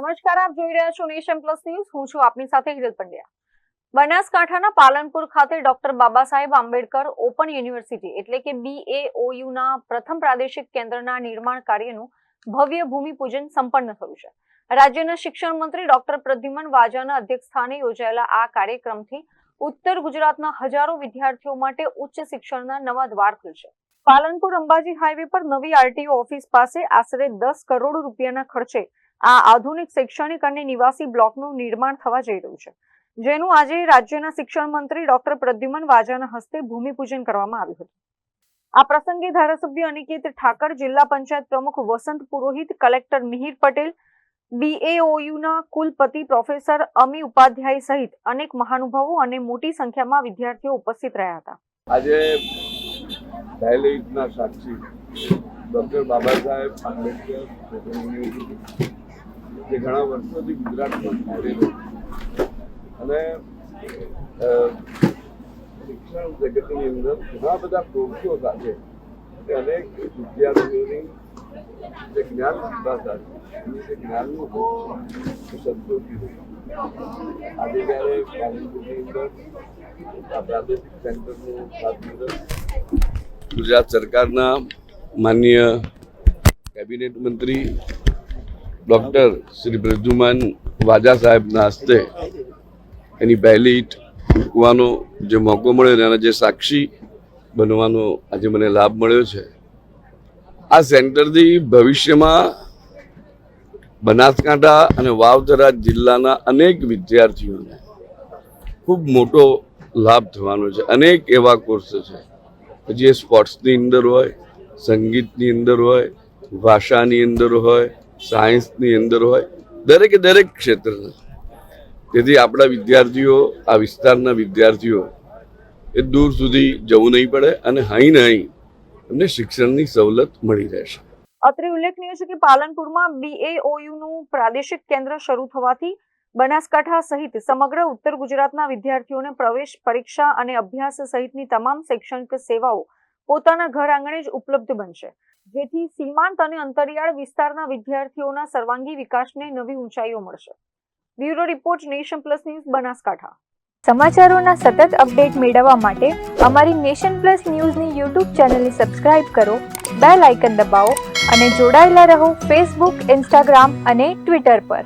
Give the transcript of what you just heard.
નમસ્કાર, આપ જોઈ રહ્યા છો નેશન પ્લસ ન્યૂઝ. હું છું આપની સાથે હિરલ પંડ્યા. બનાસકાંઠાના પાલનપુર ખાતે doctor Baba Saheb Ambedkar open university એટલે કે BAOU ના પ્રથમ પ્રાદેશિક કેન્દ્રના નિર્માણ કાર્યનું ભવ્ય ભૂમિપૂજન સંપન્ન થયું છે. રાજ્યના શિક્ષણ મંત્રી ડોક્ટર પ્રદ્યુમન વાજાના અધ્યક્ષસ્થાને યોજાયેલા આ કાર્યક્રમથી ઉત્તર ગુજરાતના હજારો વિદ્યાર્થીઓ માટે ઉચ્ચ શિક્ષણના નવા દ્વાર ખુલશે. પાલનપુર અંબાજી હાઈવે પર નવી RTO ઓફિસ પાસે આશરે 10 કરોડ રૂપિયાના ખર્ચે આ આધુનિક શૈક્ષણિક અને નિવાસી બ્લોકનું નિર્માણ થવા જઈ રહ્યું છે, જેનું આજે રાજ્યના શિક્ષણ મંત્રી ડોક્ટર પ્રદ્યુમન વાજાના હસ્તે ભૂમિપૂજન કરવામાં આવ્યું હતું. આ પ્રસંગે ધારાસભ્ય અનિકેત ઠાકર, જિલ્લા પંચાયત પ્રમુખ વસંત પુરોહિત, કલેક્ટર મિહિર પટેલ, BAOU ના કુલપતિ પ્રોફેસર અમી ઉપાધ્યાય સહિત અનેક મહાનુભાવો અને મોટી સંખ્યામાં વિદ્યાર્થીઓ ઉપસ્થિત રહ્યા હતા. આજે પહેલીના સાક્ષી ડોક્ટર બાબા સાહેબ આંબેડકર યુનિવર્સિટી જે ઘણા વર્ષોથી ગુજરાતમાં ચાલેલું અને શિક્ષણ જગતની અંદર ઘણા બધા કોર્સો સાથે અનેક વિદ્યાર્થીઓની જે જ્ઞાન સ્પર્ધા છે જે જ્ઞાનનું સંતોષી રહ્યું. આજે જ્યારે પાલનપુરની અંદર આ પ્રાદેશિક સેન્ટરનું ખાતમુહૂર્ત ગુજરાત સરકારના માનનીય કેબિનેટ મંત્રી ડૉક્ટર શ્રી પ્રદ્યુમન વાજા સાહેબના હસ્તે એની પહેલી ઈંટ મૂકવાનો જે મોકો મળ્યો એના જે સાક્ષી બનવાનો આજે મને લાભ મળ્યો છે. આ સેન્ટરથી ભવિષ્યમાં બનાસકાંઠા અને વાવથરા જિલ્લાના અનેક વિદ્યાર્થીઓને ખૂબ મોટો લાભ થવાનો છે. અનેક એવા કોર્સ છે, જે સ્પોર્ટ્સની અંદર હોય, સંગીતની અંદર હોય, ભાષાની અંદર હોય, સાયન્સની અંદર હોય, દરેકે દરેક ક્ષેત્રના. તેથી આપણા વિદ્યાર્થીઓ, આ વિસ્તારના વિદ્યાર્થીઓ એ દૂર સુધી જવું નહીં પડે અને અહીં ને અહીં એમને શિક્ષણની સવલત મળી રહેશે. અત્રે ઉલ્લેખનીય છે કે પાલનપુરમાં BAOU નું પ્રાદેશિક કેન્દ્ર શરૂ થવાથી બનાસકાંઠા સહિત સમગ્ર ઉત્તર ગુજરાતના વિદ્યાર્થીઓને પ્રવેશ પરીક્ષા અને અભ્યાસ સહિતની તમામ શૈક્ષણિક સેવાઓ પોતાના ઘર આંગણે જ ઉપલબ્ધ બનશે, જેથી સીમાંત અને અંતરિયાળ વિસ્તારના વિદ્યાર્થીઓના સર્વાંગી વિકાસને નવી ઊંચાઈઓ મળશે. Bureau report, Nation Plus News, Banaskantha. સમાચારોના સતત અપડેટ મેળવવા માટે અમારી નેશન પ્લસ ન્યૂઝની YouTube ચેનલને સબસ્ક્રાઇબ કરો, બેલ આઇકન દબાવો અને જોડાયેલા રહો Facebook, Instagram અને Twitter પર.